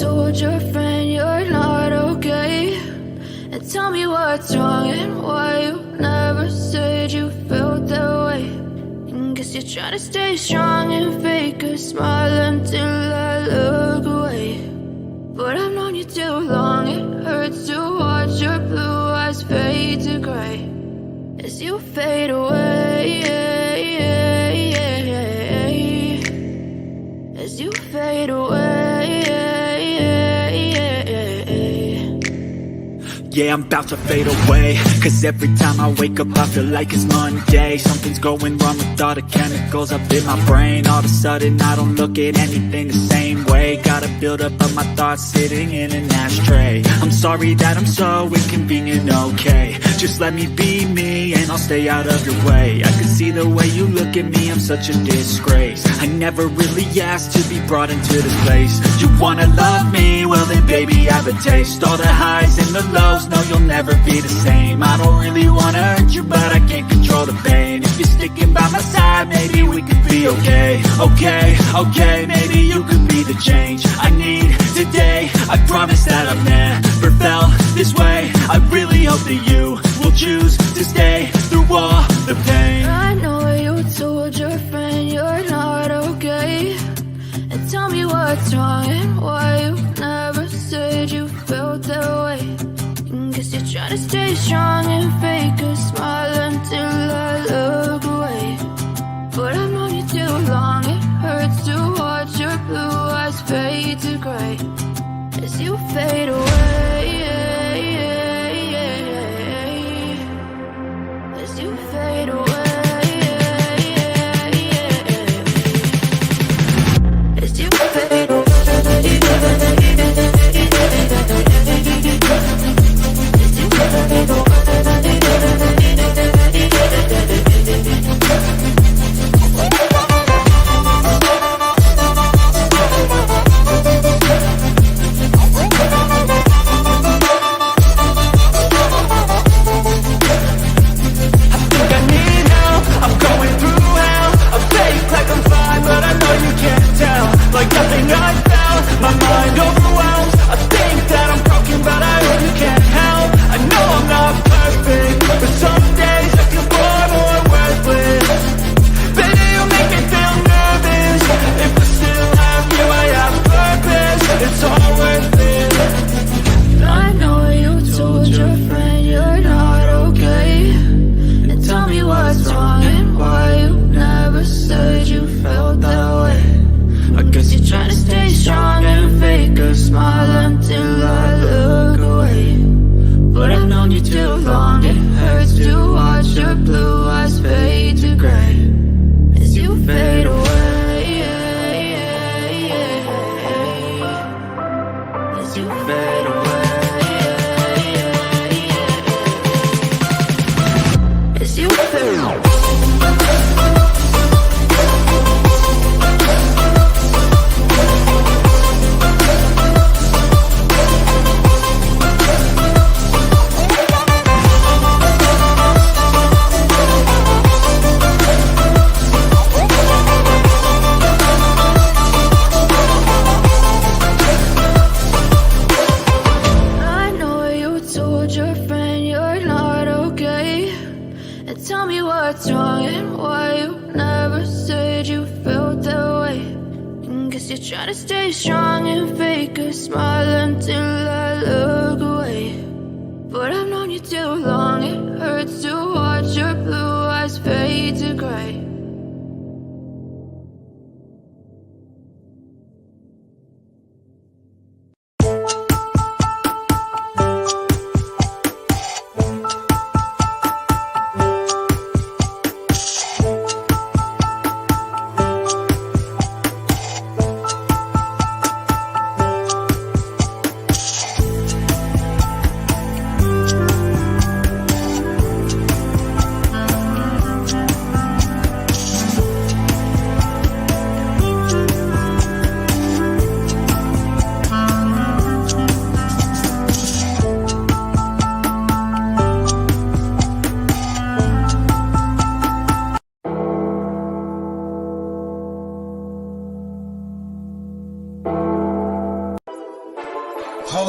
told your friend you're not okay? And tell me what's wrong and why you never said you felt that way. And guess you're trying to stay strong and fake a smile until I look away. But I've known you too long, it hurts to watch your blue eyes fade to gray as you fade away, as you fade away. Yeah, I'm about to fade away, cause every time I wake up I feel like it's Monday. Something's going wrong with all the chemicals up in my brain. All of a sudden I don't look at anything the same way. Got a buildup of my thoughts sitting in an ashtray. I'm sorry that I'm so inconvenient, okay? Just let me be me and I'll stay out of your way. I can see the way you look at me, I'm such a disgrace. I never really asked to be brought into this place. You wanna love me? Well then baby I have a taste. All the highs and the lows, no you'll never be the same. I don't really wanna hurt you but I can't control the pain. If you're sticking by my side maybe we could be okay. Okay, maybe you could be the change I need today. I promise that I've never felt this way. I really hope that you will choose to stay through all the pain. I know you told your friend you're not okay. And tell me what's wrong and why you never said you felt that way. And guess you're trying to stay strong and fake a smile until I look away. But I've known you too long, it hurts to watch your blue eyes fade to gray as you fade away, as you fade away, as you fade away.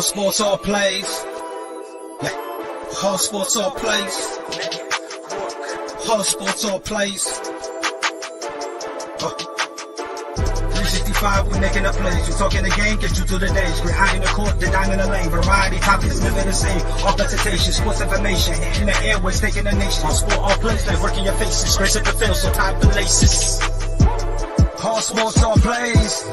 sports, all plays. All sports, all plays. All sports, all plays. 365, we making up plays. We talking the game, get you to the days. We're high in the court, the dime in the lane. Variety topics, living the same. All presentation, sports information. In the airways, taking the nation. All sport, all plays, they working your faces. Grace at the field, so tie the laces. All sports, all plays.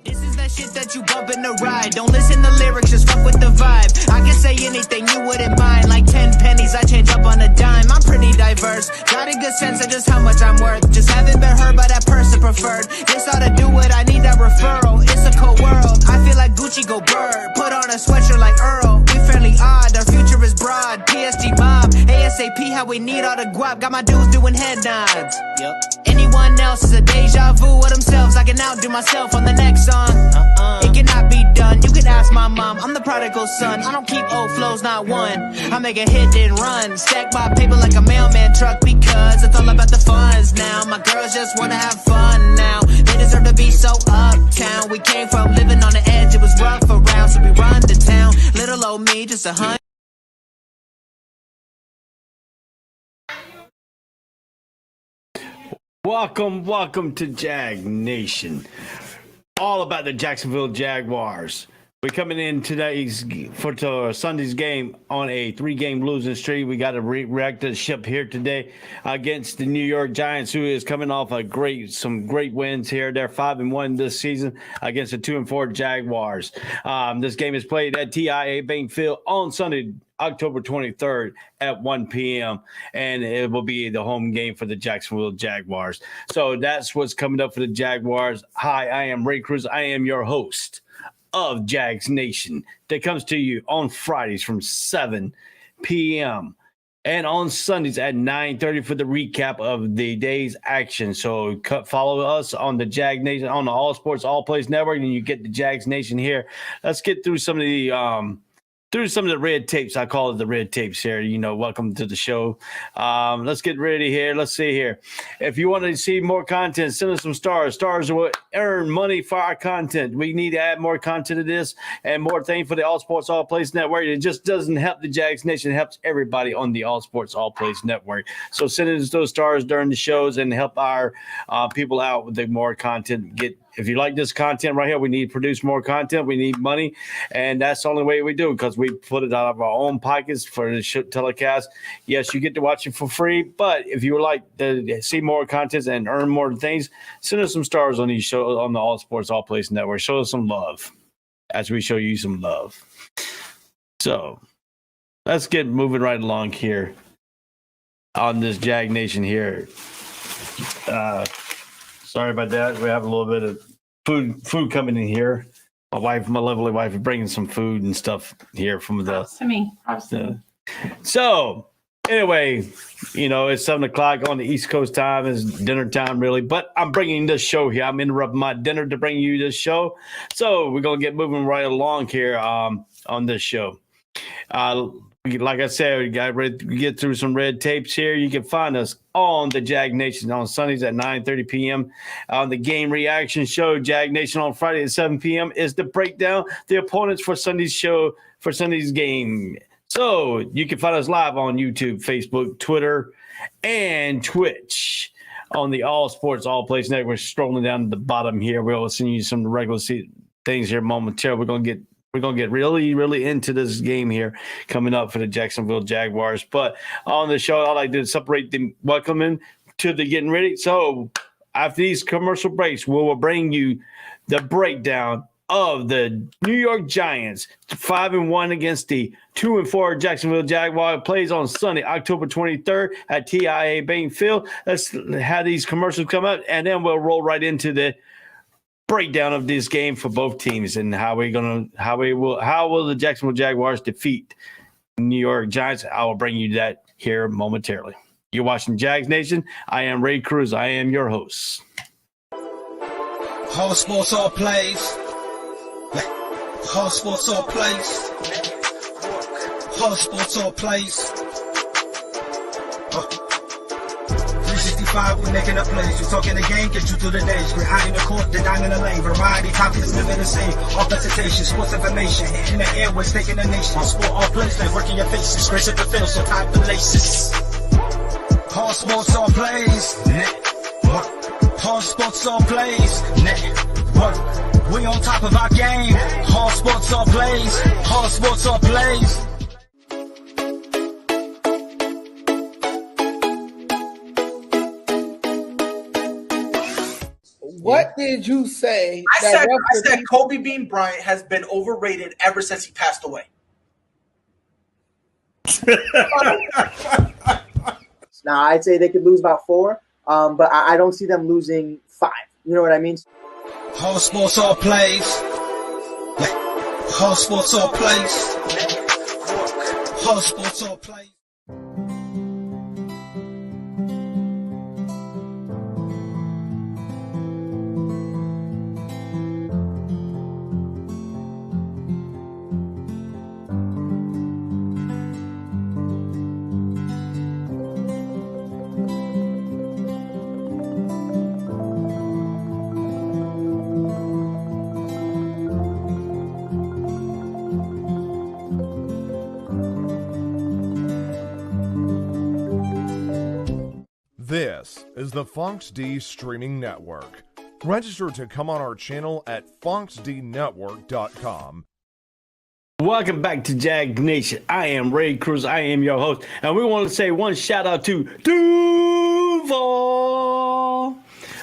This is that shit that you bump in the ride. Don't listen to lyrics, just fuck with the vibe. I can say anything you wouldn't mind. Like 10 pennies, I change up on a dime. I'm pretty diverse, got a good sense of just how much I'm worth. Just haven't been heard by that person preferred. This ought to do what I need, that referral. It's a cold world, I feel like Gucci go bird. Put on a sweatshirt like Earl. We fairly odd, our future is broad. PSG mob, ASAP, how we need all the guap. Got my dudes doing head nods. Yep. Anyone else is a deja vu of themselves. I can outdo myself on the next song. It cannot be done, you can ask my mom. I'm the prodigal son, I don't keep old flows, not one. I make a hit and run, stack my paper like a mailman truck. Because it's all about the funds now. My girls just wanna have fun now. They deserve to be so uptown. We came from living on the edge, it was rough around. So we run to town, little old me, just 100. Welcome to Jag Nation. All about the Jacksonville Jaguars. We're coming in for Sunday's game on a 3-game losing streak. We got to react to the ship here today against the New York Giants, who is coming off some great wins here. They're 5-1 this season against the 2-4 Jaguars. This game is played at TIAA Bank Field on Sunday, October 23rd at 1 p.m. and it will be the home game for the Jacksonville Jaguars. So that's what's coming up for the Jaguars. Hi, I am Ray Cruz. I am your host of Jags Nation that comes to you on Fridays from 7 p.m. and on Sundays at 9:30 for the recap of the day's action. So follow us on the Jag Nation on the All Sports All Plays Network, and you get the Jags Nation here. Let's get through some of the red tapes. I call it the red tapes here. Welcome to the show. Let's get ready here. Let's see here. If you want to see more content, send us some stars. Stars will earn money for our content. We need to add more content to this and more things for the All Sports All Plays Network. It just doesn't help the Jags Nation. It helps everybody on the All Sports All Plays Network. So send us those stars during the shows and help our people out with the more content. If you like this content right here, we need to produce more content. We need money, and that's the only way we do it, because we put it out of our own pockets for the telecast. Yes, you get to watch it for free, but if you would like to see more content and earn more things, send us some stars on these shows on the All Sports All Plays Network. Show us some love as we show you some love. So let's get moving right along here on this Jag Nation here. Sorry about that. We have a little bit of food coming in here. My lovely wife, is bringing some food and stuff here from So anyway, it's 7 o'clock on the East Coast time. It's dinner time, really. But I'm bringing this show here. I'm interrupting my dinner to bring you this show. So we're going to get moving right along here on this show. Like I said, we got ready to get through some red tapes here. You can find us on the Jag Nation on Sundays at 9:30 p.m. On the game reaction show, Jag Nation on Friday at 7 p.m. is the breakdown, the opponents for Sunday's show, for Sunday's game. So you can find us live on YouTube, Facebook, Twitter, and Twitch on the All Sports All Plays Network. We're strolling down to the bottom here. We'll send you some regular things here momentarily. We're going to get really, really into this game here coming up for the Jacksonville Jaguars. But on the show, all I did is separate the welcoming to the getting ready. So after these commercial breaks, we will bring you the breakdown of the New York Giants, 5-1 against the 2-4 Jacksonville Jaguars. Plays on Sunday, October 23rd at TIAA Bank Field. Let's have these commercials come up, and then we'll roll right into the breakdown of this game for both teams and how will the Jacksonville Jaguars defeat New York Giants. I will bring you that here momentarily. You're watching Jags Nation. I am Ray Cruz. I am your host. All sports, all plays. All sports, all plays. All sports, all plays. 365, we making up plays. We talking the game, get you through the days. We're high in the court, the dime in the lane. Variety topics, living the same. Offensitation, sports information. Hitting the airways, taking the nation. Sport all plays, like working your faces. Grace at the field, so tie the laces. All sports, all plays. Network. All sports, all plays. Network. We on top of our game. All sports, all plays. All sports, all plays. What did you say? I said Kobe Bean Bryant has been overrated ever since he passed away. Now, I'd say they could lose about 4, but I don't see them losing 5. You know what I mean? All sports, all plays. All sports, all plays. All sports, all plays. This is the Fox D Streaming Network. Register to come on our channel at foxdnetwork.com. Welcome back to Jags Nation. I am Ray Cruz. I am your host. And we want to say one shout out to Duval.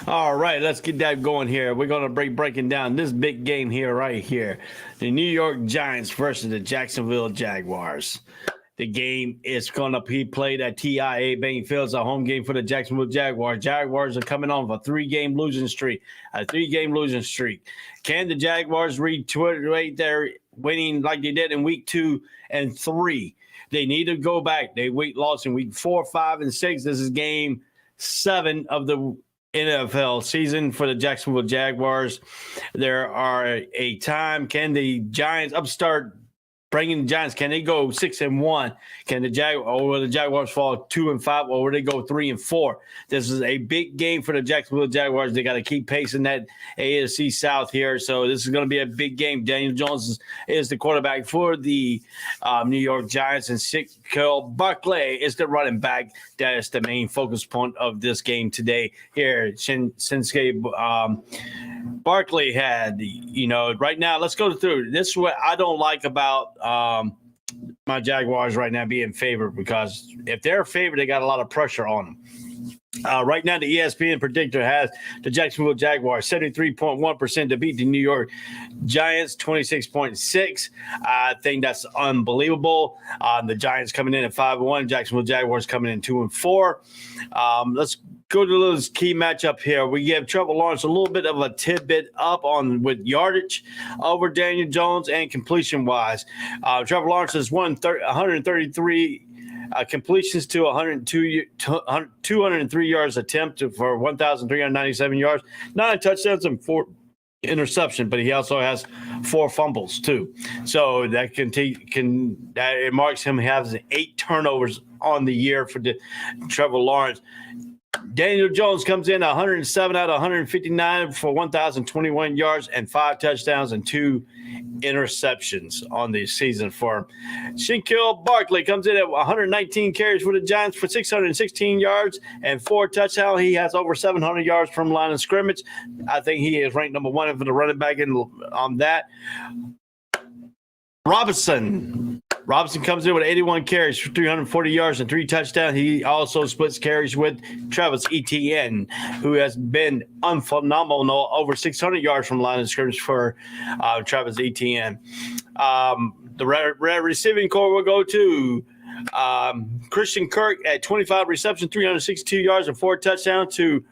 All right, let's get that going here. We're going to breaking down this big game here, right here. The New York Giants versus the Jacksonville Jaguars. The game is going to be played at TIAA Bank Field. It's a home game for the Jacksonville Jaguars. Jaguars are coming on a 3-game losing streak. Can the Jaguars reiterate their winning like they did in week 2 and 3? They need to go back. They lost in week 4, 5, and 6. This is game 7 of the NFL season for the Jacksonville Jaguars. There are a time. Can the Giants upstart bringing the Giants? Can they go 6-1? Can the Jaguars fall 2-5, or will they go 3-4? This is a big game for the Jacksonville Jaguars. They got to keep pacing that AFC South here. So this is going to be a big game. Daniel Jones is the quarterback for the New York Giants, and Saquon Barkley is the running back. That is the main focus point of this game today here. Barkley had, right now, let's go through. This is what I don't like about my Jaguars right now being favored, because if they're favored, they got a lot of pressure on them. Right now, the ESPN predictor has the Jacksonville Jaguars 73.1% to beat the New York Giants 26.6%. I think that's unbelievable. The Giants coming in at 5-1, Jacksonville Jaguars coming in 2-4. Let's go to this key matchup here. We give Trevor Lawrence a little bit of a tidbit up with yardage over Daniel Jones and completion wise. Trevor Lawrence has 133 completions to 203 yards attempt for 1,397 yards, 9 touchdowns and 4 interceptions, but he also has 4 fumbles too. So that it marks him having 8 turnovers on the year for Trevor Lawrence. Daniel Jones comes in 107 out of 159 for 1,021 yards and 5 touchdowns and 2 interceptions on the season for him. Saquon Barkley comes in at 119 carries for the Giants for 616 yards and 4 touchdowns. He has over 700 yards from line of scrimmage. I think he is ranked number 1 for the running back on that. Robinson comes in with 81 carries for 340 yards and 3 touchdowns. He also splits carries with Travis Etienne, who has been phenomenal, over 600 yards from line of scrimmage for Travis Etienne. The receiving core will go to Christian Kirk at 25 receptions, 362 yards and 4 touchdowns, to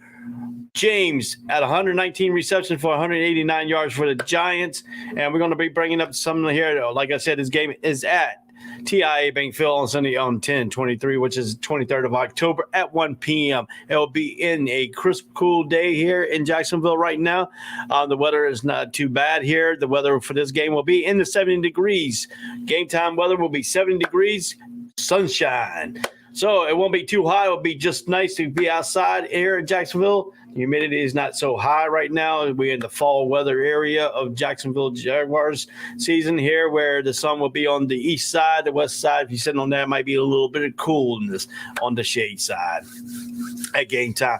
James at 119 receptions for 189 yards for the Giants. And we're going to be bringing up some here. Like I said, this game is at TIAA Bank Field on Sunday on 10/23, which is 23rd of October at 1 p.m. It will be in a crisp, cool day here in Jacksonville right now. The weather is not too bad here. The weather for this game will be in the 70 degrees. Game time weather will be 70 degrees, sunshine. So it won't be too hot. It'll be just nice to be outside here in Jacksonville. The humidity is not so high right now. We're in the fall weather area of Jacksonville Jaguars season here, where the sun will be on the east side. The west side, if you're sitting on that, might be a little bit of coolness on the shade side at game time.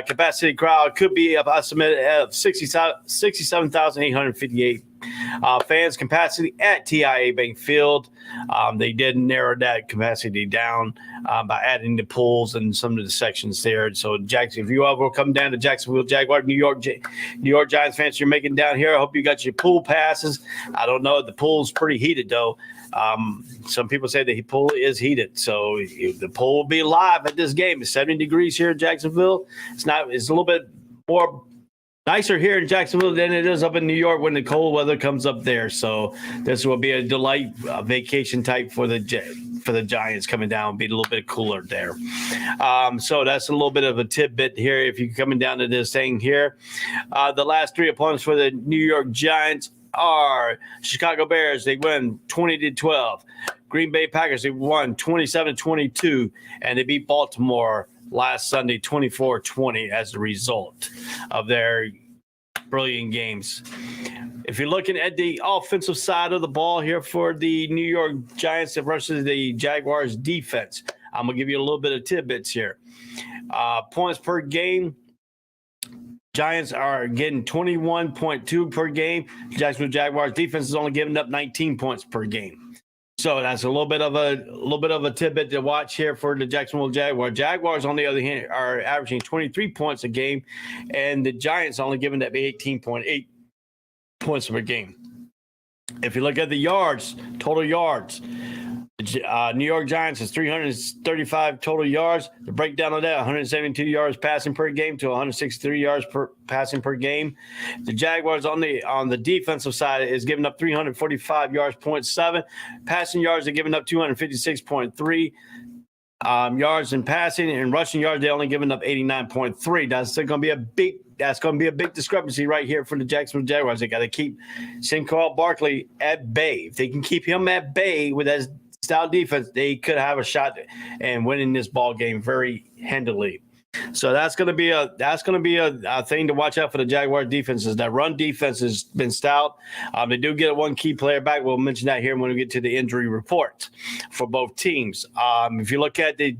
Capacity crowd could be up, I submit, 67,858 fans capacity at TIAA Bank Field. They did narrow that capacity down by adding the pools and some of the sections there. So, Jackson, if you ever come down to Jacksonville Jaguar, New York Giants fans, you're making down here, I hope you got your pool passes. I don't know. The pool's pretty heated, though. Some people say the pool is heated, so the pool will be live at this game. It's 70 degrees here in Jacksonville. It's a little bit more nicer here in Jacksonville than it is up in New York when the cold weather comes up there. So this will be a delight vacation type for the Giants coming down, be a little bit cooler there. So that's a little bit of a tidbit here if you're coming down to this thing here. The last three opponents for the New York Giants are Chicago Bears. They win 20-12. Green Bay Packers, they won 27-22, and they beat Baltimore last Sunday 24-20 as a result of their brilliant games. If you're looking at the offensive side of the ball here for the New York Giants versus the Jaguars defense, I'm going to give you a little bit of tidbits here. Points per game, Giants are getting 21.2 per game. Jacksonville Jaguars defense is only giving up 19 points per game. So that's a little bit of a tidbit to watch here for the Jacksonville Jaguars. Jaguars, on the other hand, are averaging 23 points a game, and the Giants only giving up 18.8 points per game. If you look at the yards, total yards, New York Giants has 335 total yards. The breakdown of that, 172 yards passing per game to 163 yards passing per game. The Jaguars on the defensive side is giving up 345 yards, 0.7. Passing yards are giving up 256.3. Yards in passing and rushing yards, they're only giving up 89.3. That's going to be a big discrepancy right here for the Jacksonville Jaguars. They got to keep Saquon Barkley at bay. If they can keep him at bay with that style defense, they could have a shot and winning this ball game very handily. So that's going to be a thing to watch out for the Jaguar defenses. That run defense has been stout. They do get one key player back. We'll mention that here when we get to the injury report for both teams. If you look at the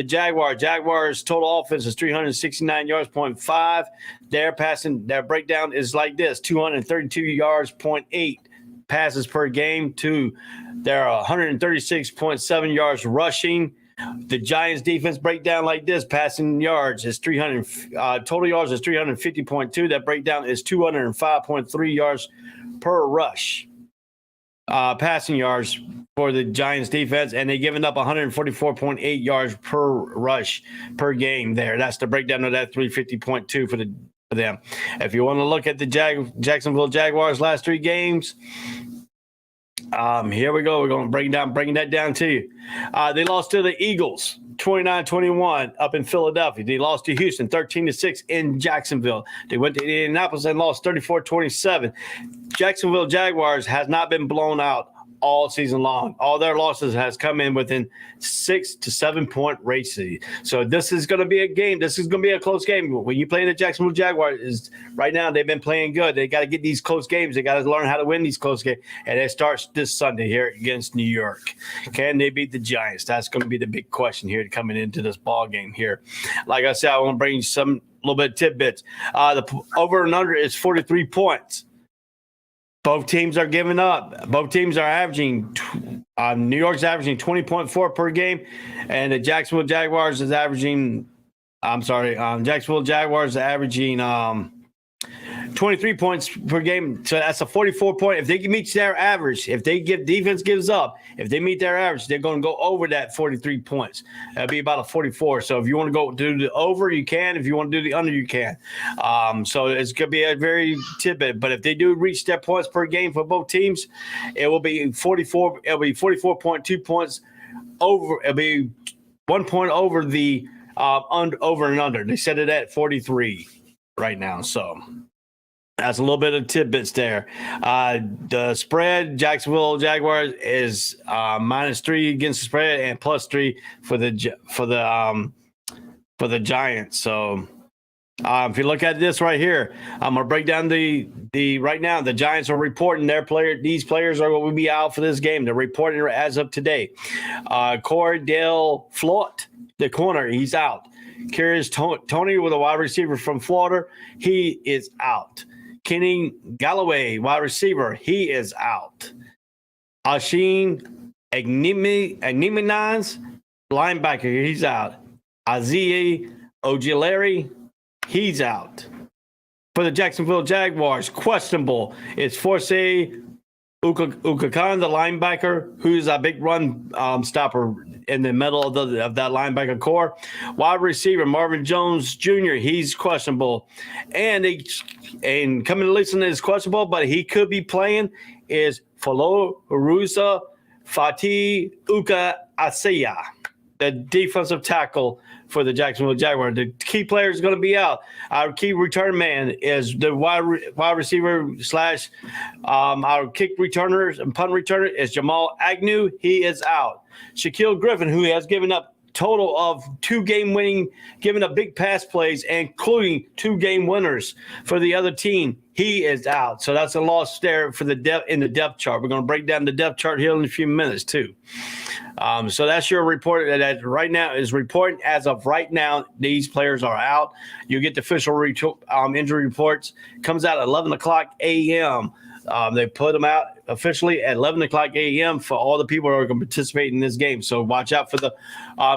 Jaguars total offense is 369 yards, 0.5. Their breakdown is like this: 232 yards, 0.8 passes per game to their 136.7 yards rushing. The Giants defense breakdown like this: passing yards is 300, total yards is 350.2. That breakdown is 205.3 yards per rush. Passing yards for the Giants defense, and they're giving up 144.8 yards per rush per game there. That's the breakdown of that 350.2 for them. If you want to look at the Jacksonville Jaguars last three games, here we go. We're going to bringing that down to you. They lost to the Eagles 29-21 up in Philadelphia. They lost to Houston 13-6 in Jacksonville. They went to Indianapolis and lost 34-27. Jacksonville Jaguars has not been blown out all season long. All their losses has come in within 6 to 7 point races. So this is going to be a game. This is going to be a close game. When you play the Jacksonville Jaguars, right now they've been playing good. They got to get these close games. They got to learn how to win these close games. And it starts this Sunday here against New York. Can they beat the Giants? That's going to be the big question here coming into this ball game here. Like I said, I want to bring you some little bit of tidbits. The over and under is 43 points. Both teams are giving up. Both teams are averaging New York's averaging 20.4 per game, and the Jacksonville Jaguars is averaging Jacksonville Jaguars are averaging 23 points per game. So that's a 44 point. If they meet their average, if they defense gives up, if they meet their average, they're going to go over that 43 points. That'll be about a 44. So if you want to go do the over, you can. If you want to do the under, you can. So it's going to be a very tidbit. But if they do reach their points per game for both teams, it will be 44. It'll be 44.2 points over. It'll be 1 point over the over and under. They set it at 43 right now. So That's a little bit of tidbits there. The spread, Jacksonville Jaguars is -3 against the spread and +3 for the Giants. So if you look at this right here, I'm gonna break down the right now. The Giants are reporting these players are going to be out for this game. They're reporting as of today. Cordell Flott, the corner, he's out. Curious Tony with a wide receiver from Florida, he is out. Kenny Galloway, wide receiver, he is out. Asheen Agniminans, linebacker, he's out. Aziz Ojulari, he's out. For the Jacksonville Jaguars, questionable is Forsay Ukakan, the linebacker, who's a big run stopper in the middle of that linebacker core. Wide receiver Marvin Jones Jr., he's questionable. And coming to listen is questionable, but he could be playing, is Falo Rusa Fatih Uka Asaya, the defensive tackle for the Jacksonville Jaguars. The key player is going to be out. Our key return man is the wide receiver slash our kick returners and punt returner is Jamal Agnew. He is out. Shaquille Griffin, who has given up total of 2 game winning, giving up big pass plays, including 2 game winners for the other team. He is out. So that's a loss there for the depth chart. We're going to break down the depth chart here in a few minutes too. So that's your report that right now is reporting as of right now. These players are out. You get the official injury reports. Comes out at 11 o'clock a.m. They put them out officially at 11 o'clock a.m. for all the people who are going to participate in this game. So watch out for the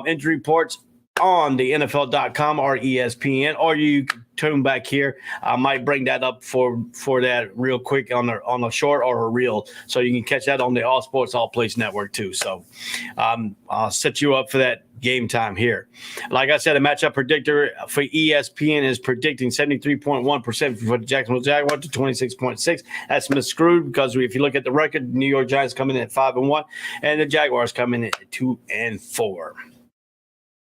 injury reports on the NFL.com or ESPN, or you tune back here. I might bring that up for that real quick on a short or a reel, so you can catch that on the All Sports All Place Network too. So I'll set you up for that game time here. Like I said, a matchup predictor for ESPN is predicting 73.1% for the Jacksonville Jaguars to 26.6%. That's miscrewed because if you look at the record, New York Giants come in at 5-1, and the Jaguars come in at 2-4.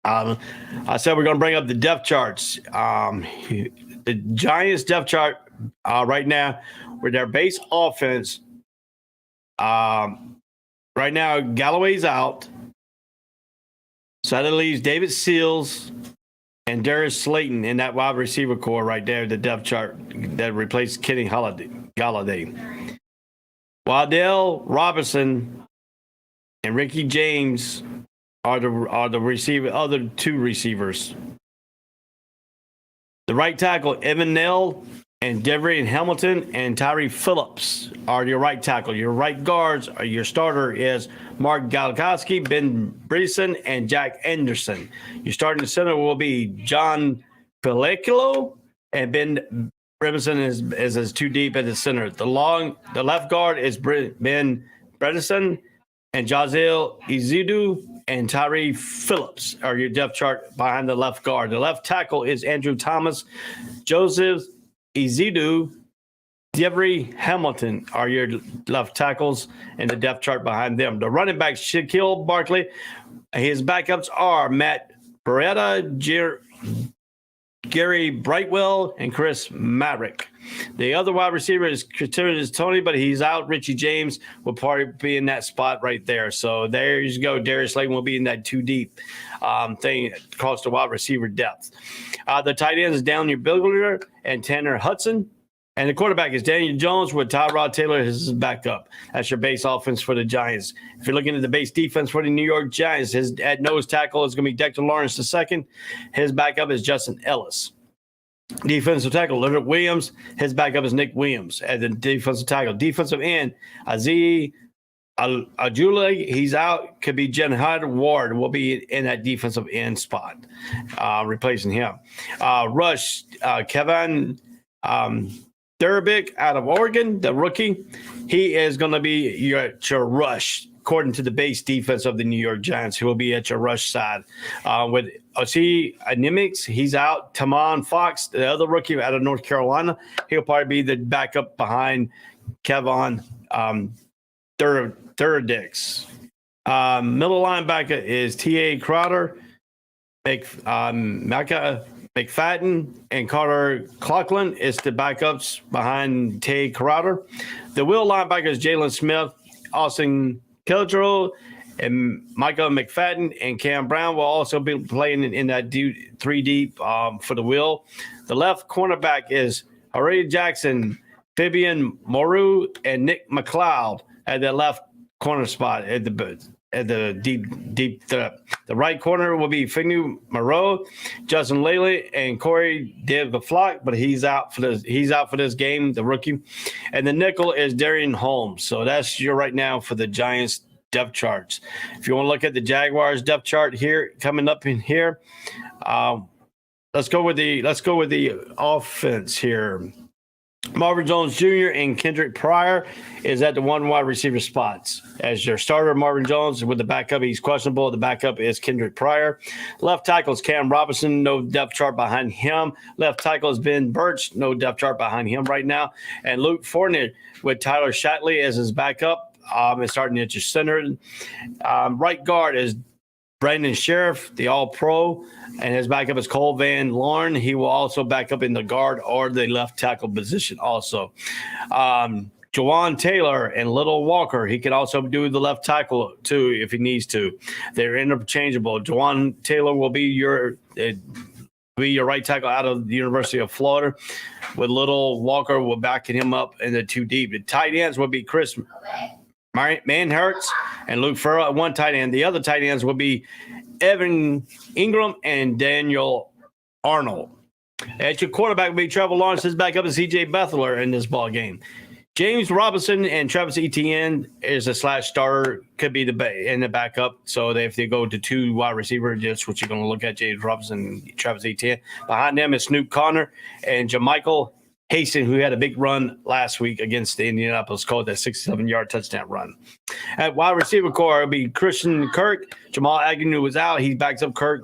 I said we're going to bring up the depth charts. The Giants depth chart right now with their base offense. Right now, Galloway's out. So that leaves David Seals and Darius Slayton in that wide receiver core right there, the depth chart that replaced Kenny Galladay. Waddell Robinson and Ricky James are the other 2 receivers. The right tackle, Evan Nell and Devrian Hamilton and Tyree Phillips are your right tackle. Your right guards, your starter is Mark Galkowski, Ben Bredesen, and Jack Anderson. Your starting center will be John Pellicolo, and Ben Bredesen is too deep at the center. The left guard is Ben Bredesen, and Jazel Izidu and Tyree Phillips are your depth chart behind the left guard. The left tackle is Andrew Thomas, Joseph Izidu, Devry Hamilton are your left tackles in the depth chart behind them. The running backs, Shaquille Barkley. His backups are Matt Beretta, Gary Brightwell, and Chris Maverick. The other wide receiver is Tony, but he's out. Richie James will probably be in that spot right there. So there you go. Darius Slayton will be in that 2 deep thing across the wide receiver depth. The tight end is Daniel Bigler and Tanner Hudson. And the quarterback is Daniel Jones with Tyrod Taylor as his backup. That's your base offense for the Giants. If you're looking at the base defense for the New York Giants, his at nose tackle is going to be Dexter Lawrence II. His backup is Justin Ellis. Defensive tackle, Leonard Williams. His backup is Nick Williams at the defensive tackle. Defensive end, Aziz Ajula, he's out. Could be Jen Ward will be in that defensive end spot, replacing him. Rush, Kevin Thurbick out of Oregon, the rookie. He is going to be your rush, according to the base defense of the New York Giants, who will be at your rush side. With Osi Animix, he's out. Tamon Fox, the other rookie out of North Carolina, he'll probably be the backup behind Kevon Thuradix. Middle linebacker is T.A. Crowder. Micah McFadden and Carter Clocklin is the backups behind Tay Crowder. The will linebackers Jalen Smith, Austin Kildrell, and Michael McFadden and Cam Brown will also be playing in that three deep for the will. The left cornerback is Harry Jackson, Fabian Moreau, and Nick McLeod at the left corner spot at the deep threat. The right corner will be Finu Moreau, Justin Lely, and Corey DeVaflock, but he's out for this game, the rookie. And the nickel is Darian Holmes. So that's your right now for the Giants depth charts. If you want to look at the Jaguars depth chart here coming up in here, let's go with the offense here. Marvin Jones Jr. and Kendrick Pryor is at the one wide receiver spots. As your starter, Marvin Jones, with the backup, he's questionable. The backup is Kendrick Pryor. Left tackle is Cam Robinson, no depth chart behind him. Left tackle is Ben Birch, no depth chart behind him right now. And Luke Fournette with Tyler Shatley as his backup. Is starting at your center. Right guard is Brandon Sheriff, the All-Pro, and his backup is Cole Van Lorn. He will also back up in the guard or the left tackle position also. Jawan Taylor and Little Walker, he can also do the left tackle too if he needs to. They're interchangeable. Jawan Taylor will be your right tackle out of the University of Florida, with Little Walker will backing him up in the two deep. The tight ends will be Chris Manhertz and Luke Farrell at one tight end. The other tight ends will be Evan Ingram and Daniel Arnold. At your quarterback will be Trevor Lawrence. His backup is C.J. Beathler in this ball game. James Robinson and Travis Etienne is a starter, could be in the backup. So if they go to two wide receiver, that's what you're going to look at, James Robinson and Travis Etienne. Behind them is Snoop Connor and Jermichael Haston, who had a big run last week against the Indianapolis Colts, that 67-yard touchdown run. At wide receiver core, it'll be Christian Kirk. Jamal Agnew was out. He backs up Kirk.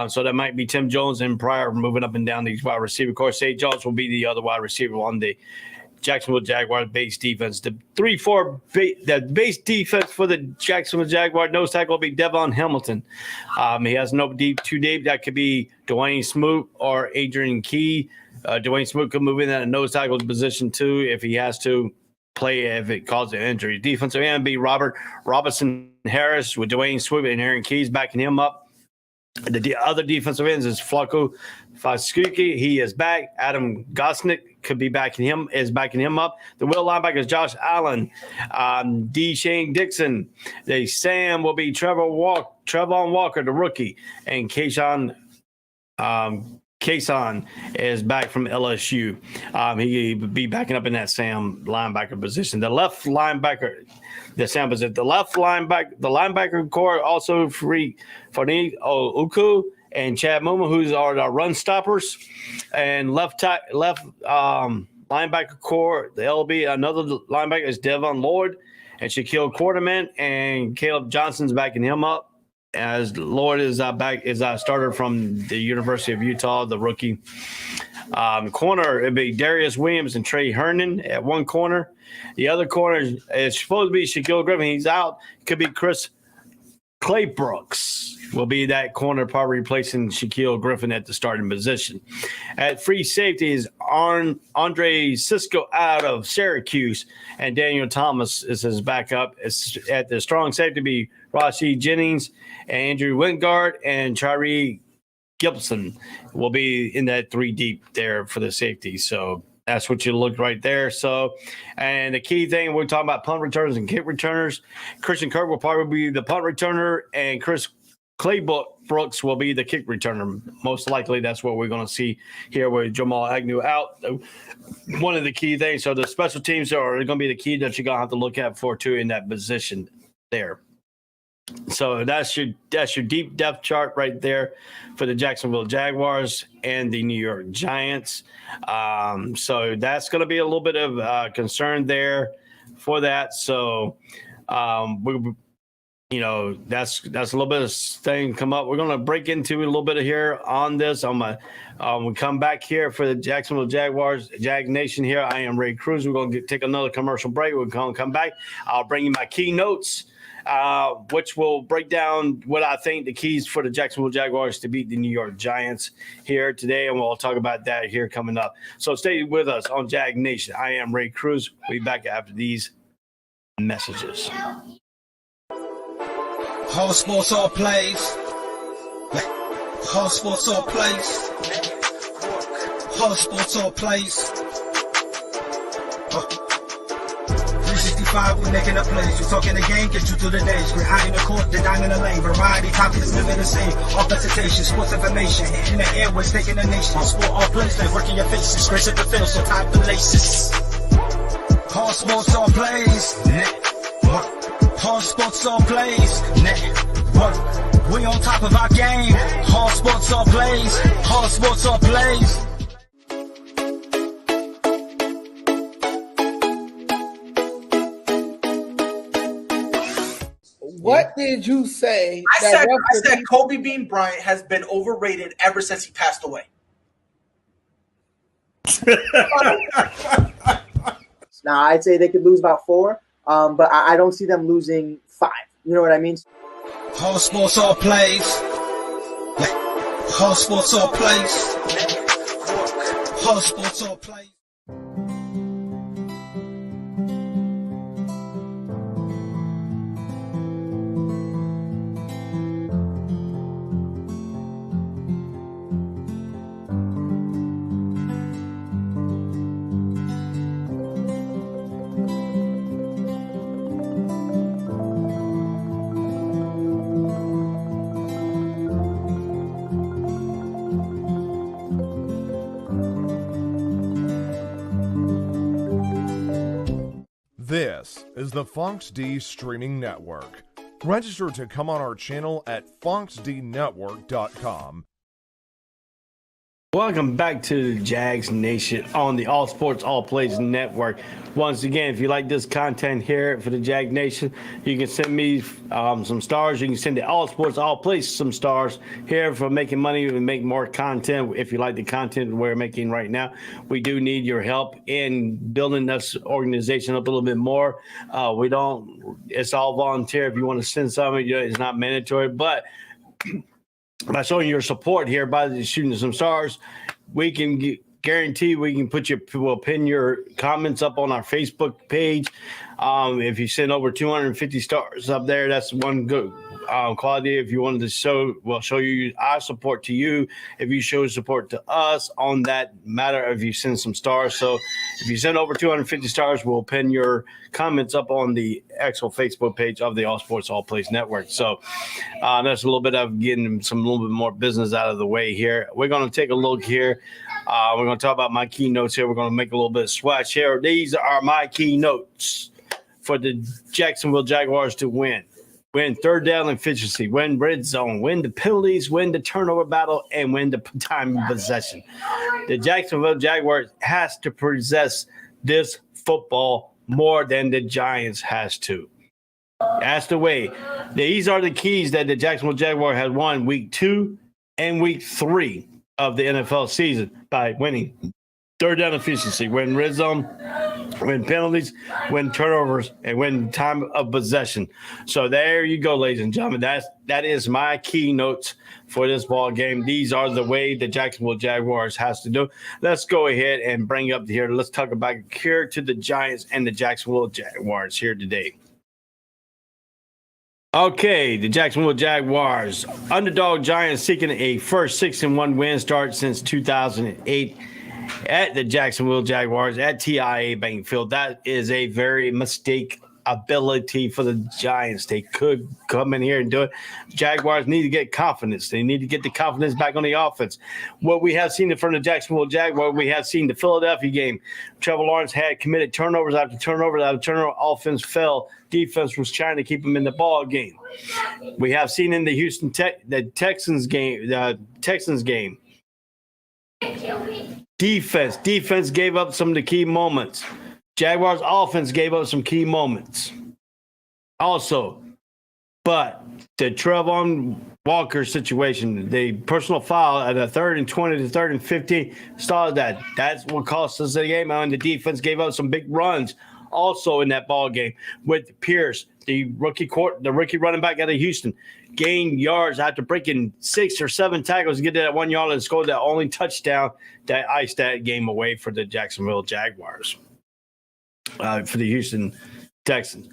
So that might be Tim Jones and Pryor moving up and down these wide receiver core. Say Jones will be the other wide receiver on the Jacksonville Jaguars base defense. The 3-4 the base defense for the Jacksonville Jaguars nose tackle will be Devon Hamilton. He has no too deep. That could be Dwayne Smoot or Adrian Key. Dwayne Smoot could move in that nose tackle position too if he has to play if it causes an injury. Defensive end be Robert Robinson Harris with Dwayne Smoot and Aaron Keys backing him up. The other defensive ends is Flacco Fascuki. He is back. Adam Gosnick could be backing him up. The will linebacker is Josh Allen. D. Shane Dixon. The Sam will be Trevon Walker, the rookie. And Kayshawn is back from LSU. He will be backing up in that Sam linebacker position. The left linebacker, the linebacker core also free Fonee Uku and Chad Muma, who are the run stoppers. And left linebacker core, the LB, another linebacker is Devon Lloyd and Shaquille Quarterman, and Caleb Johnson's backing him up. As Lloyd is back, is a starter from the University of Utah, the rookie. Corner, it'd be Darius Williams and Trey Herndon at one corner. The other corner is supposed to be Shaquille Griffin. He's out. It could be Chris Claybrooks will be that corner, probably replacing Shaquille Griffin at the starting position. At free safety is Andre Cisco out of Syracuse, and Daniel Thomas is his backup. At the strong safety be Rashid Jennings, Andrew Wingard, and Tyree Gibson will be in that three deep there for the safety. So that's what you look right there. So, and the key thing, we're talking about punt returners and kick returners. Christian Kirk will probably be the punt returner, and Chris Brooks will be the kick returner. Most likely that's what we're going to see here with Jamal Agnew out. One of the key things, so the special teams are going to be the key that you're going to have to look at for too in that position there. So that's your deep depth chart right there for the Jacksonville Jaguars and the New York Giants. So that's going to be a little bit of concern there for that. So that's a little bit of thing come up. We're going to break into a little bit of here on this. We come back here for the Jacksonville Jaguars, Jag Nation here. I am Ray Cruz. We're going to take another commercial break. We're going to come back. I'll bring you my keynotes, which will break down what I think the keys for the Jacksonville Jaguars to beat the New York Giants here today, and we'll talk about that here coming up. So stay with us on Jag Nation. I am Ray Cruz. We'll be back after these messages. All sports, all plays. All sports, all plays. All sports, all plays. 365, we're making a place. We're talking the game, get you through the days. We're high in the court, the dime in the lane. Variety, topics, living the same. All presentation, sports information. Hitting the airways, taking the nation. All sport, all plays, they working your faces. Grace at the field, so tie the laces. All sports, all plays. All sports, all plays. Network. We on top of our game. All sports, all plays. All sports, all plays. What did you say? I said Kobe Bean Bryant has been overrated ever since he passed away. Now, I'd say they could lose about 4, but I don't see them losing 5. You know what I mean? All sports, all plays. All sports, all plays. All sports, all plays. This is the Fonx D Streaming Network. Register to come on our channel at fonxdnetwork.com. Welcome back to the Jags Nation on the All Sports, All Plays Network. Once again, if you like this content here for the Jag Nation, you can send me some stars. You can send the All Sports, All Plays some stars here for making money and make more content. If you like the content we're making right now, we do need your help in building this organization up a little bit more. It's all volunteer. If you want to send something, it's not mandatory, but by showing your support here by shooting some stars, we can guarantee we'll pin your comments up on our Facebook page. If you send over 250 stars up there, that's one good quality. If you wanted to show you our support to you. If you show support to us on that matter, if you send some stars. So if you send over 250 stars, we'll pin your comments up on the actual Facebook page of the All Sports, All Plays Network. So that's a little bit of getting a little bit more business out of the way here. We're going to take a look here. We're going to talk about my keynotes here. We're going to make a little bit of swatch here. These are my keynotes for the Jacksonville Jaguars to win. Win third down efficiency, win red zone, win the penalties, win the turnover battle, and win the time of possession. The Jacksonville Jaguars has to possess this football more than the Giants has to. That's the way. These are the keys that the Jacksonville Jaguars has won week 2 and week 3 of the NFL season by winning third down efficiency, win red zone, win penalties, win turnovers, and win time of possession. So there you go, ladies and gentlemen. That is my keynotes for this ball game. These are the way the Jacksonville Jaguars has to do. Let's go ahead and bring up here. Let's talk about here to the Giants and the Jacksonville Jaguars here today. Okay, the Jacksonville Jaguars. Underdog Giants seeking a first 6-1 win start since 2008. At the Jacksonville Jaguars at TIAA Bank Field. That is a very mistake ability for the Giants. They could come in here and do it. Jaguars need to get confidence. They need to get the confidence back on the offense. What we have seen from the Jacksonville Jaguars, we have seen the Philadelphia game. Trevor Lawrence had committed turnovers after turnovers after turnover. Offense fell. Defense was trying to keep them in the ball game. We have seen in the Texans game. Defense gave up some of the key moments. Jaguars offense gave up some key moments. Also, But the Trevon Walker situation, the personal foul at the 3rd and 20 to 3rd and 15, saw that. That's what cost us the game. And the defense gave up some big runs also in that ball game with Pierce, the rookie running back out of Houston, gained yards after breaking 6 or 7 tackles to get to that 1 yard and scored that only touchdown that iced that game away for the Jacksonville Jaguars, for the Houston Texans.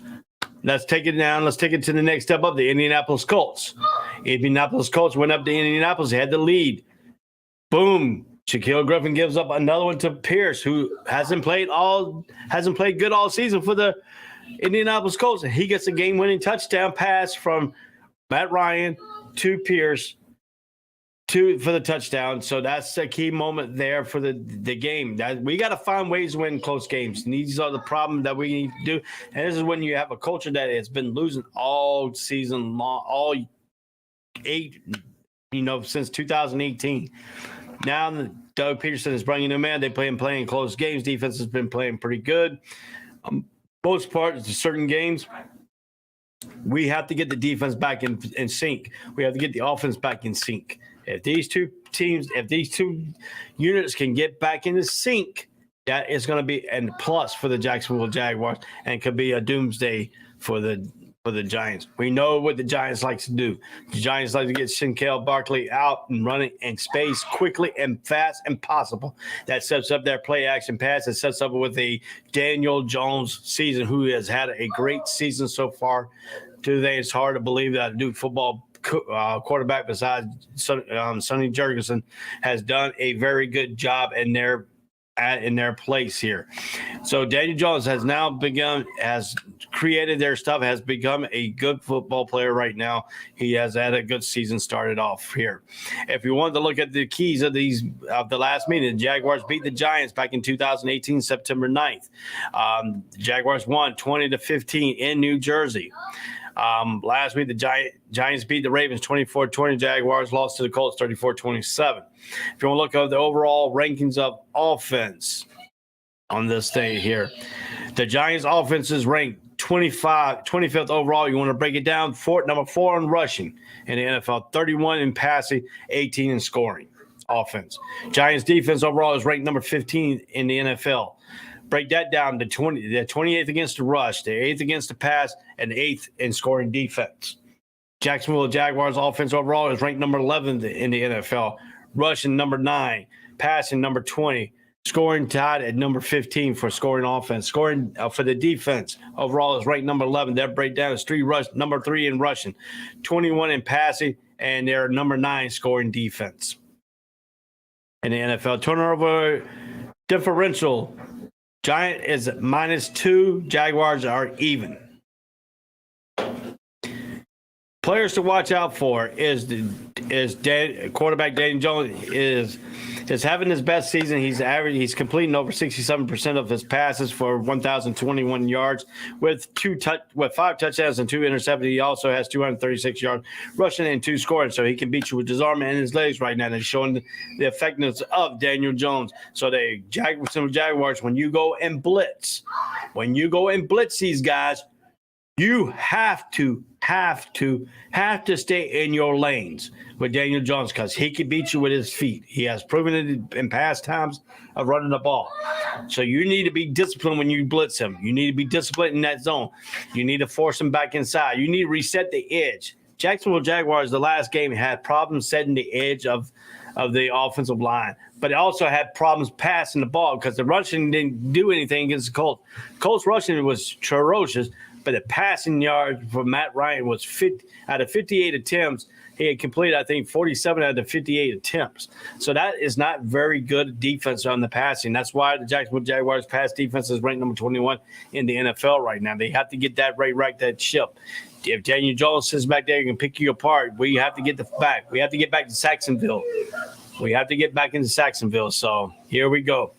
Let's take it down. Let's take it to the next step up, the Indianapolis Colts. Indianapolis Colts went up to Indianapolis. They had the lead. Boom. Shaquille Griffin gives up another one to Pierce, who hasn't played good all season for the Indianapolis Colts. And he gets a game-winning touchdown pass from Matt Ryan to Pierce for the touchdown. So that's a key moment there for the game. We got to find ways to win close games. And these are the problems that we need to do. And this is when you have a culture that has been losing all season long, all 8, since 2018. Now Doug Peterson is bringing them in. They've been playing close games. Defense has been playing pretty good. Most part, certain games, we have to get the defense back in sync. We have to get the offense back in sync. If these two units can get back into sync, that is going to be a plus for the Jacksonville Jaguars and could be a doomsday for the Giants. We know what the Giants like to do. The Giants like to get Shinkel Barkley out and running in space quickly and fast and possible. That sets up their play action pass. It sets up with a Daniel Jones season, who has had a great season so far. Today, it's hard to believe that a Duke football quarterback besides Sonny Jurgensen has done a very good job in their place here. So Daniel Jones has created their stuff, has become a good football player right now. He has had a good season started off here. If you want to look at the keys of the last meeting, the Jaguars beat the Giants back in 2018, September 9th. The Jaguars won 20-15 in New Jersey. Last week, the Giants beat the Ravens 24-20. Jaguars lost to the Colts 34-27. If you want to look at the overall rankings of offense on this day here, the Giants' offense is ranked 25th overall. You want to break it down, number 4 in rushing in the NFL, 31 in passing, 18 in scoring offense. Giants' defense overall is ranked number 15 in the NFL. Break that down to the 28th against the rush, the 8th against the pass, and the 8th in scoring defense. Jacksonville Jaguars offense overall is ranked number 11 in the NFL. Rushing number 9, passing number 20, scoring tied at number 15 for scoring offense. Scoring for the defense overall is ranked number 11. Their breakdown is number 3 in rushing, 21 in passing, and they're number 9 scoring defense. In the NFL turnover differential, Giant is -2. Jaguars are even. Players to watch out for is quarterback Daniel Jones is having his best season. He's completing over 67% of his passes for 1,021 yards with 5 touchdowns and 2 interceptions. He also has 236 yards rushing and 2 scoring, so he can beat you with his arm and his legs right now. They're showing the effectiveness of Daniel Jones. So the Jaguars, when you go and blitz these guys, you have to stay in your lanes with Daniel Jones because he can beat you with his feet. He has proven it in past times of running the ball. So you need to be disciplined when you blitz him. You need to be disciplined in that zone. You need to force him back inside. You need to reset the edge. Jacksonville Jaguars, the last game, had problems setting the edge of the offensive line, but it also had problems passing the ball because the rushing didn't do anything against the Colts. Colts rushing was ferocious, but the passing yard for Matt Ryan was 50 out of 58 attempts. He had completed, I think, 47 out of 58 attempts. So that is not very good defense on the passing. That's why the Jacksonville Jaguars pass defense is ranked number 21 in the NFL right now. They have to get that right that ship. If Daniel Jones sits back there and can pick you apart, we have to get back. We have to get back to Saxonville. We have to get back into Saxonville. So here we go.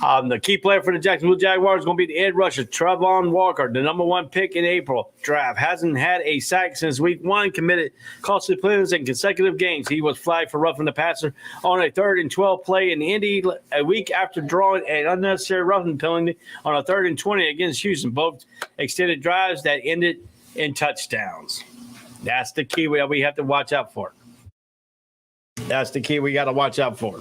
The key player for the Jacksonville Jaguars is going to be the edge rusher, Trevon Walker, the number 1 pick in April draft. Hasn't had a sack since week 1, committed costly penalties in consecutive games. He was flagged for roughing the passer on a 3rd and 12 play in Indy a week after drawing an unnecessary roughing penalty on a 3rd and 20 against Houston. Both extended drives that ended in touchdowns. That's the key we have to watch out for. That's the key we got to watch out for.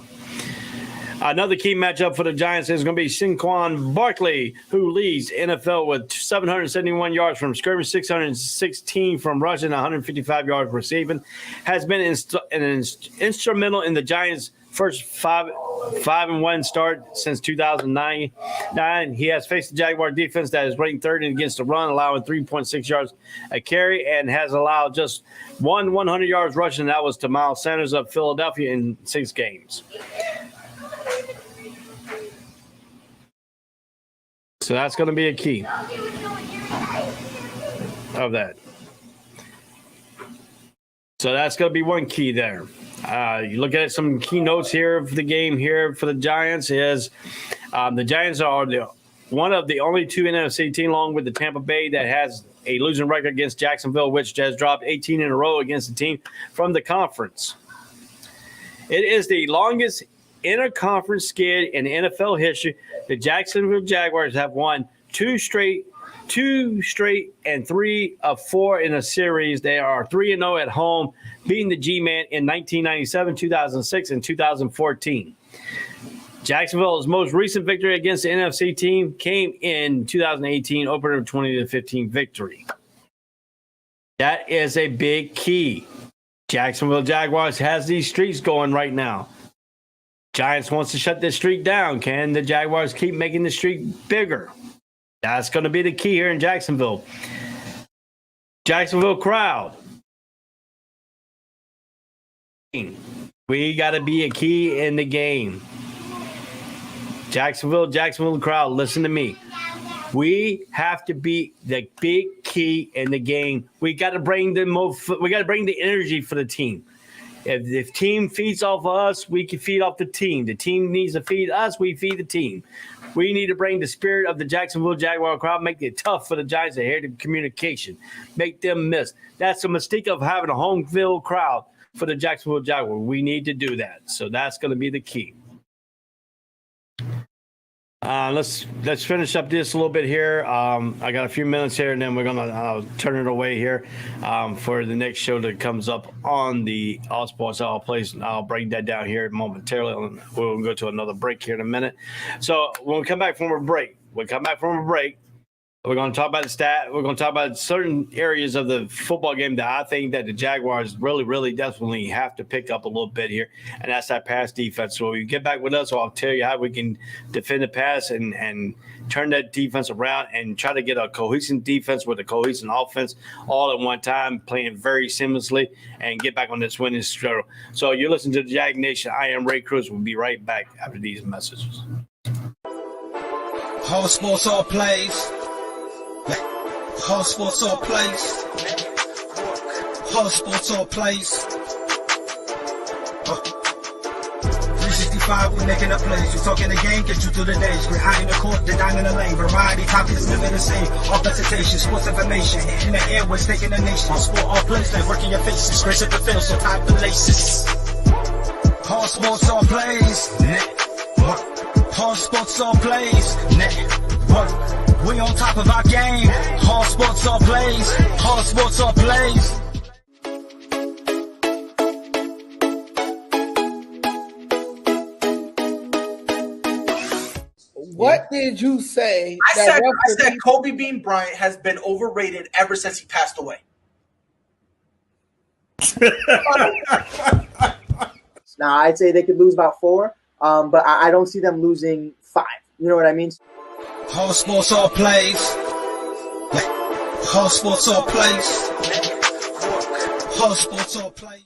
Another key matchup for the Giants is going to be Saquon Barkley, who leads NFL with 771 yards from scrimmage, 616 from rushing, 155 yards receiving. Has been instrumental in the Giants' first 5-1 start since 2009. He has faced the Jaguar defense that is ranked third against the run, allowing 3.6 yards a carry, and has allowed just 100 yards rushing. That was to Miles Sanders of Philadelphia in 6 games. So that's going to be a key of that. So that's going to be one key there. You look at some key notes here for the game here for the Giants is the Giants are one of the only 2 NFC teams, along with the Tampa Bay, that has a losing record against Jacksonville, which has dropped 18 in a row against the team from the conference. It is the longest interconference skid in NFL history. The Jacksonville Jaguars have won 2 straight, and 3 of 4 in a series. They are 3-0 at home, beating the G-Man in 1997, 2006, and 2014. Jacksonville's most recent victory against the NFC team came in 2018, opener 20-15 victory. That is a big key. Jacksonville Jaguars has these streaks going right now. Giants wants to shut this streak down. Can the Jaguars keep making the streak bigger? That's going to be the key here in Jacksonville. Jacksonville crowd. We got to be a key in the game. Jacksonville crowd, listen to me. We have to be the big key in the game. We got to bring the energy for the team. If the team feeds off of us, we can feed off the team. The team needs to feed us, we feed the team. We need to bring the spirit of the Jacksonville Jaguar crowd, make it tough for the Giants to hear the communication, make them miss. That's the mistake of having a home field crowd for the Jacksonville Jaguar. We need to do that. So that's going to be the key. Let's finish up this a little bit here. I got a few minutes here, and then we're gonna turn it away here for the next show that comes up on the All Sports All Place. I'll break that down here momentarily. We'll go to another break here in a minute. So when we come back from a break, we're going to talk about the stat. We're going to talk about certain areas of the football game that I think that the Jaguars really, really definitely have to pick up a little bit here, and that's that pass defense. So when you get back with us, I'll tell you how we can defend the pass and turn that defense around and try to get a cohesive defense with a cohesive offense all at one time, playing very seamlessly, and get back on this winning streak. So you're listening to the Jag Nation. I am Ray Cruz. We'll be right back after these messages. All sports, all plays. All sports, all plays. All sports, all plays. 365, we making up plays. We talking the game, get you through the days. We're high in the court, the dime in the lane. Variety, topics, living the same. All presentation, sports information. In the airways, taking the nation. All sport, all plays, like working your faces. Grace at the field, so tie the laces. All sports, all plays. All sports, all plays. Network. We on top of our game. All sports, all plays. All sports, all plays. What did you say? I said Kobe Bean Bryant has been overrated ever since he passed away. Now, I'd say they could lose about 4, but I don't see them losing 5. You know what I mean? All sports, all plays. All sports, all plays. All sports, all plays.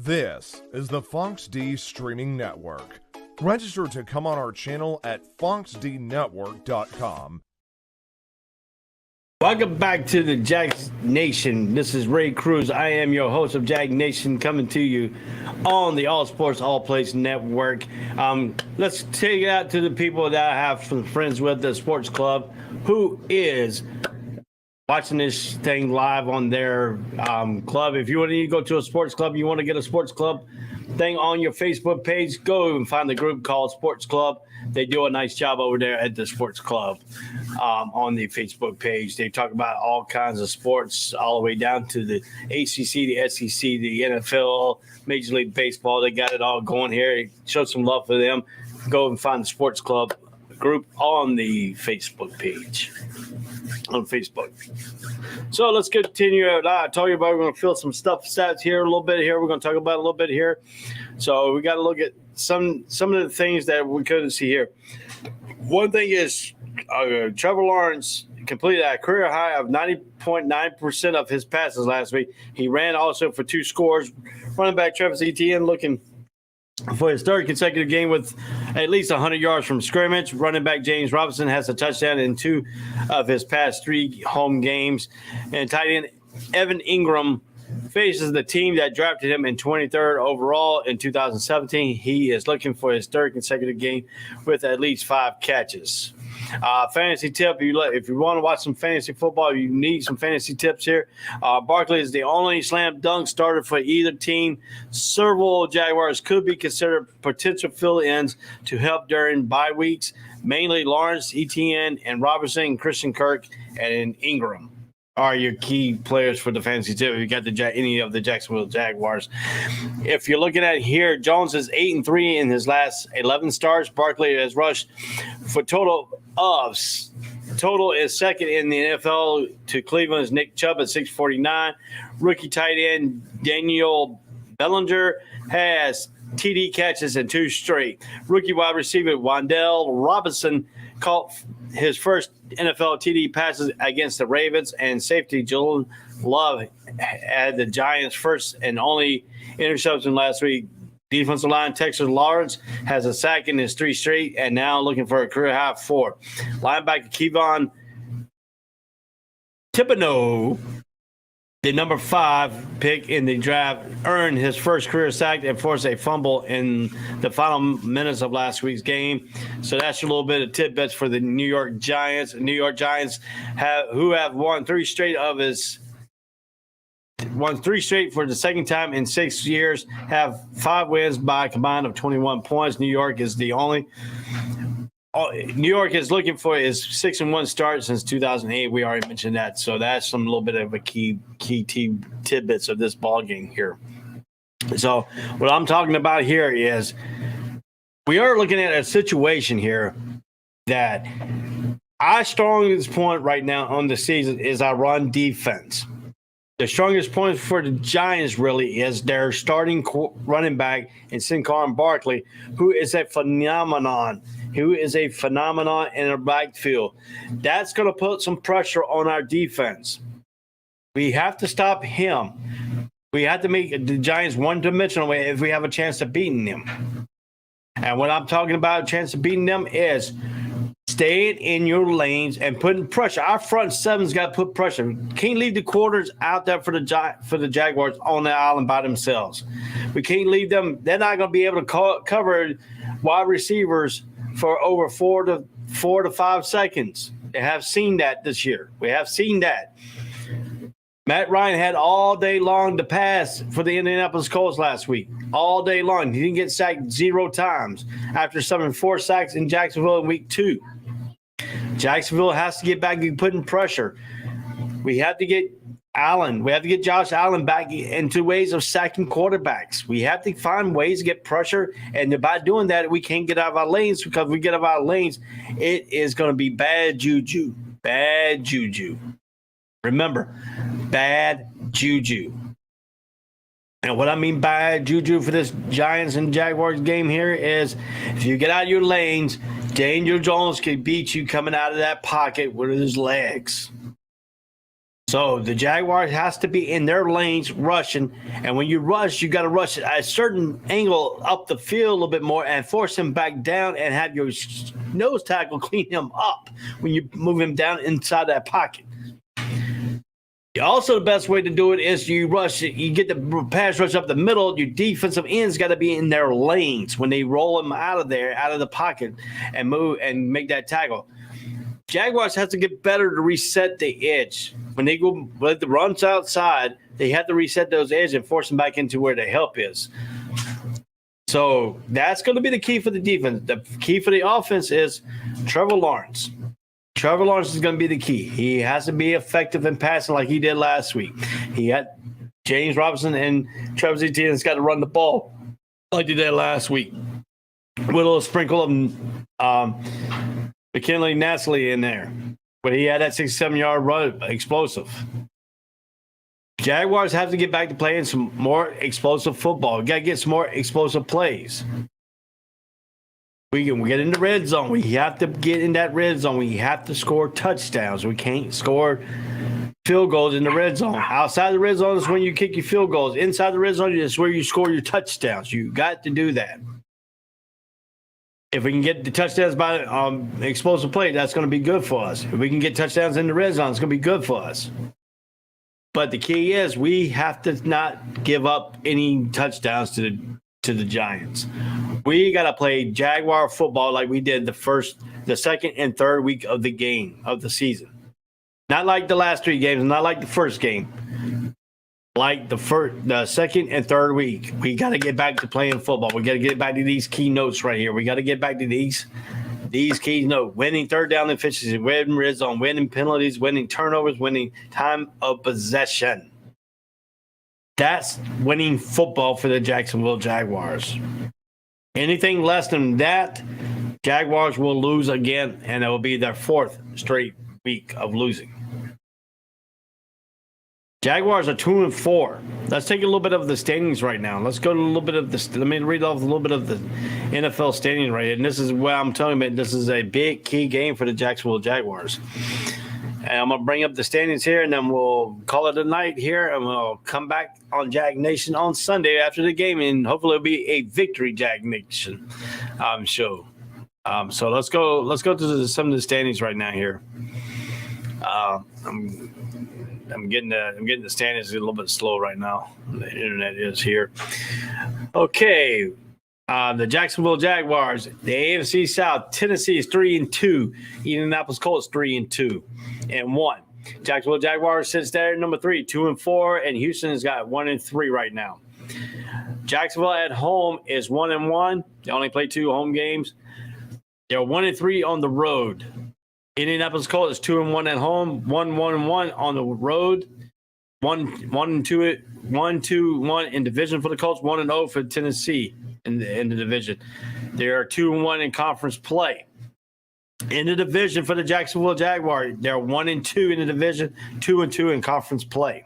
This is the Fox D Streaming Network. Register to come on our channel at foxdnetwork.com. Welcome back to the Jags Nation. This is Ray Cruz. I am your host of Jags Nation, coming to you on the All Sports All Place Network. Let's take it out to the people that I have some friends with the sports club who is watching this thing live on their club. If you want to go to a sports club, you want to get a sports club thing on your Facebook page, go and find the group called Sports Club. They do a nice job over there at the sports club on the Facebook page. They talk about all kinds of sports, all the way down to the ACC, the SEC, the NFL, Major League Baseball. They got it all going here. Show some love for them. Go and find the sports club group on the Facebook page. On Facebook. So let's continue. I told you about we're going to fill some stats here a little bit here. We're going to talk about a little bit here. So we got to look at some of the things that we couldn't see here. One thing is Trevor Lawrence completed a career high of 90.9% of his passes last week. He ran also for 2 scores. Running back Travis Etienne looking for his 3rd consecutive game with at least 100 yards from scrimmage. Running back James Robinson has a touchdown in 2 of his past 3 home games. And tight end Evan Ingram faces the team that drafted him in 23rd overall in 2017. He is looking for his 3rd consecutive game with at least 5 catches. Fantasy tip, if you want to watch some fantasy football, you need some fantasy tips here. Barkley is the only slam dunk starter for either team. Several Jaguars could be considered potential fill-ins to help during bye weeks, mainly Lawrence, Etienne, and Robinson, Christian Kirk, and Ingram are your key players for the fantasy tip if you got any of the Jacksonville Jaguars. If you're looking at here, Jones is 8-3 in his last 11 starts. Barkley has rushed for total is 2nd in the NFL to Cleveland's Nick Chubb at 649. Rookie tight end Daniel Bellinger has TD catches in 2 straight. Rookie wide receiver Wan'Dale Robinson caught his first NFL TD passes against the Ravens, and safety Jordan Love had the Giants' first and only interception last week. Defensive line Texas Lawrence has a sack in his 3 straight and now looking for a career high 4. Linebacker Kevon Thibodeaux, the number 5 pick in the draft, earned his first career sack and forced a fumble in the final minutes of last week's game. So that's a little bit of tidbits for the New York Giants. New York Giants who have won 3 straight for the 2nd time in 6 years, have 5 wins by a combined of 21 points. New York is looking for his 6-1 start since 2008. We already mentioned that. So that's some little bit of a key tidbits of this ball game here. So what I'm talking about here is we are looking at a situation here that our strongest point right now on the season is our run defense. The strongest point for the Giants really is their starting running back in Saquon Barkley, who is a phenomenon. In the backfield. That's going to put some pressure on our defense. We have to stop him. We have to make the Giants one-dimensional if we have a chance of beating them. And what I'm talking about, a chance of beating them, is staying in your lanes and putting pressure. Our front seven's got to put pressure. Can't leave the quarters out there for the Jaguars on the island by themselves. We can't leave them. They're not going to be able to cover wide receivers for over 4 to 5 seconds. They have seen that this year. We have seen that. Matt Ryan had all day long to pass for the Indianapolis Colts last week. All day long. He didn't get sacked 0 times after suffering 4 sacks in Jacksonville in week 2. Jacksonville has to get back and putting pressure. We have to get Josh Allen back into ways of sacking quarterbacks. We have to find ways to get pressure, and by doing that, we can't get out of our lanes, because if we get out of our lanes, it is going to be bad juju. Bad juju. Remember, bad juju. And what I mean by juju for this Giants and Jaguars game here is, if you get out of your lanes, Daniel Jones can beat you coming out of that pocket with his legs. So the Jaguars has to be in their lanes rushing, and when you rush, you got to rush at a certain angle up the field a little bit more and force him back down and have your nose tackle clean him up when you move him down inside that pocket. Also, the best way to do it is you rush it. You get the pass rush up the middle. Your defensive ends got to be in their lanes when they roll them out of there, out of the pocket, and move and make that tackle. Jaguars have to get better to reset the edge. When they go with the runs outside, they have to reset those edges and force them back into where the help is. So that's going to be the key for the defense. The key for the offense is Trevor Lawrence. Trevor Lawrence is going to be the key. He has to be effective in passing like he did last week. He had James Robinson and Travis Etienne's got to run the ball like they did last week. With a little sprinkle of McKinley Nasley in there. But he had that 67-yard run, explosive. Jaguars have to get back to playing some more explosive football. We got to get some more explosive plays. We can get in the red zone. We have to get in that red zone. We have to score touchdowns. We can't score field goals in the red zone. Outside the red zone is when you kick your field goals. Inside the red zone is where you score your touchdowns. You got to do that. If we can get the touchdowns by explosive play, that's going to be good for us. If we can get touchdowns in the red zone, it's going to be good for us. But the key is we have to not give up any touchdowns to the Giants. We got to play Jaguar football like we did the second and third week of the game of the season. Not like the last 3 games, not like the first game. Like the second and third week. We got to get back to playing football. We got to get back to these key notes right here. We got to get back to these key notes. Winning third down efficiency, winning red zone, winning penalties, winning turnovers, winning time of possession. That's winning football for the Jacksonville Jaguars. Anything less than that, Jaguars will lose again, and it will be their 4th straight week of losing. Jaguars are 2-4. Let's take a little bit of the standings right now. Let's go to a little bit of this. Let me read off a little bit of the NFL standings right here. And this is what I'm telling you, this is a big key game for the Jacksonville Jaguars. And I'm going to bring up the standings here, and then we'll call it a night here, and we'll come back on Jag Nation on Sunday after the game, and hopefully it'll be a victory Jag Nation show. So let's go to some of the standings right now here. I'm getting the standings a little bit slow right now. The internet is here. Okay. The Jacksonville Jaguars, the AFC South, Tennessee is 3-2. Indianapolis Colts 3-2 and 1. Jacksonville Jaguars sits there at number 3, 2-4, and Houston has got 1-3 right now. Jacksonville at home is 1-1. They only play 2 home games. They're 1-3 on the road. Indianapolis Colts is 2-1 at home, 1-1 on the road. 1-2 in division for the Colts, 1-0 for Tennessee in the division. They are 2-1 in conference play. In the division for the Jacksonville Jaguars, they're 1-2 in the division, 2-2 in conference play.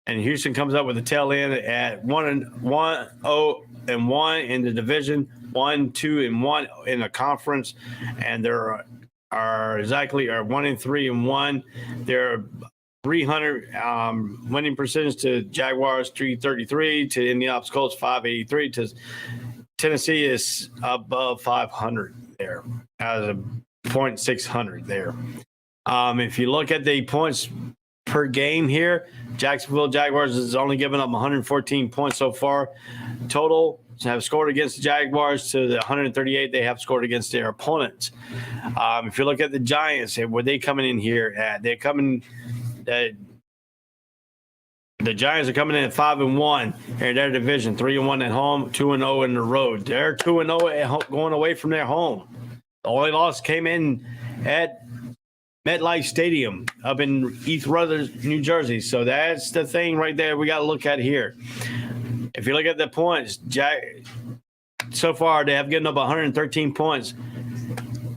And Houston comes up with the tail end at 1-0-1 in the division, 1-2-1 in the conference, and they're 1-3-1. They're 300 winning percentage to Jaguars, 333 to Indianapolis Colts, 583 to Tennessee is above 500 there as a 0.600 there. If you look at the points per game here, Jacksonville Jaguars is only giving up 114 points so far. Total have scored against the Jaguars to the 138 they have scored against their opponents. If you look at the Giants, where they coming in here at, they're coming. The Giants are coming in at 5-1 in their division, 3-1 at home, 2-0 in the road. They're 2-0 at home, going away from their home. The only loss came in at MetLife Stadium up in East Rutherford, New Jersey. So that's the thing right there we got to look at here. If you look at the points, so far they have given up 113 points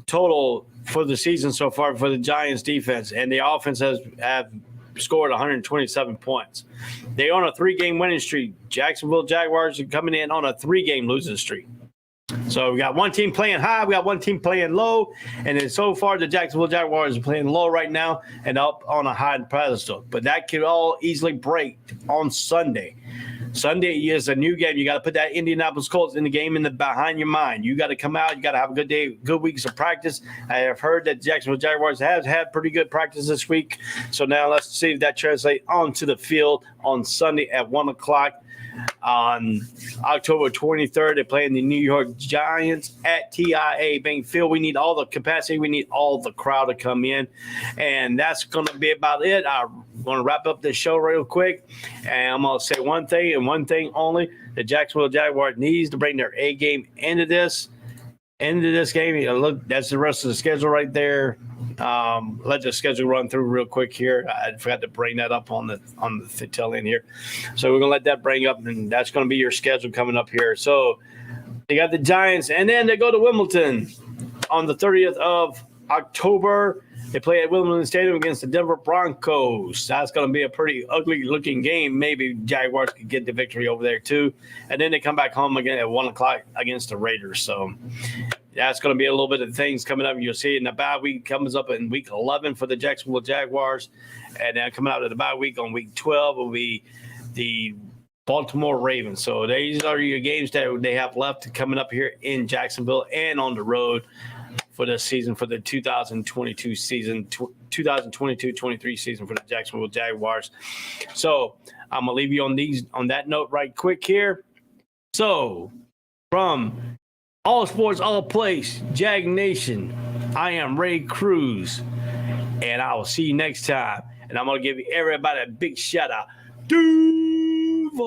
total for the season so far for the Giants defense, and the offense have scored 127 points. They on a 3-game winning streak. Jacksonville Jaguars are coming in on a 3-game losing streak. So we got one team playing high, we got one team playing low, and then so far the Jacksonville Jaguars are playing low right now and up on a high pedestal. But that could all easily break on Sunday. Sunday is a new game. You got to put that Indianapolis Colts in the game behind your mind. You got to come out. You got to have a good day, good weeks of practice. I have heard that Jacksonville Jaguars has had pretty good practice this week. So now let's see if that translates onto the field on Sunday at 1 o'clock. On October 23rd, they're playing the New York Giants at TIAA Bank Field. We need all the capacity. We need all the crowd to come in. And that's going to be about it. I'm going to wrap up this show real quick. And I'm going to say one thing and one thing only. The Jacksonville Jaguars needs to bring their A game into this game. You know, look, that's the rest of the schedule right there. Let the schedule run through real quick here. I forgot to bring that up on the tail end here. So we're going to let that bring up, and that's going to be your schedule coming up here. So they got the Giants, and then they go to Wimbledon on the 30th of October. They play at Wimbledon Stadium against the Denver Broncos. That's going to be a pretty ugly-looking game. Maybe Jaguars could get the victory over there too. And then they come back home again at 1 o'clock against the Raiders. So that's going to be a little bit of things coming up. You'll see it in the bye week comes up in week 11 for the Jacksonville Jaguars. And then coming out of the bye week on week 12 will be the Baltimore Ravens. So these are your games that they have left coming up here in Jacksonville and on the road for this season, for the 2022 season, 2022-23 season for the Jacksonville Jaguars. So I'm going to leave you on that note right quick here. So from All Sports, All Place, Jag Nation, I am Ray Cruz, and I will see you next time. And I'm going to give everybody a big shout out. Duval!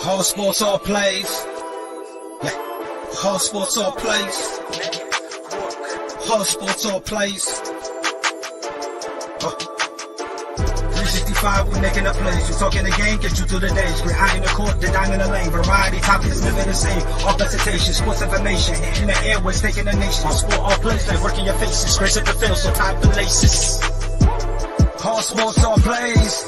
All Sports, All Plays. All Sports, All Plays. All Sports, All Plays. 365, we making a plays. You talking the game, get you through the days. We're high in the court, the dime in the lane. Variety, topics, living the same. All presentation, sports information. Hitting the airways, taking the nation. All sport, all plays, like working your faces. Grace at the field, so tie the laces. All Sports, All Plays.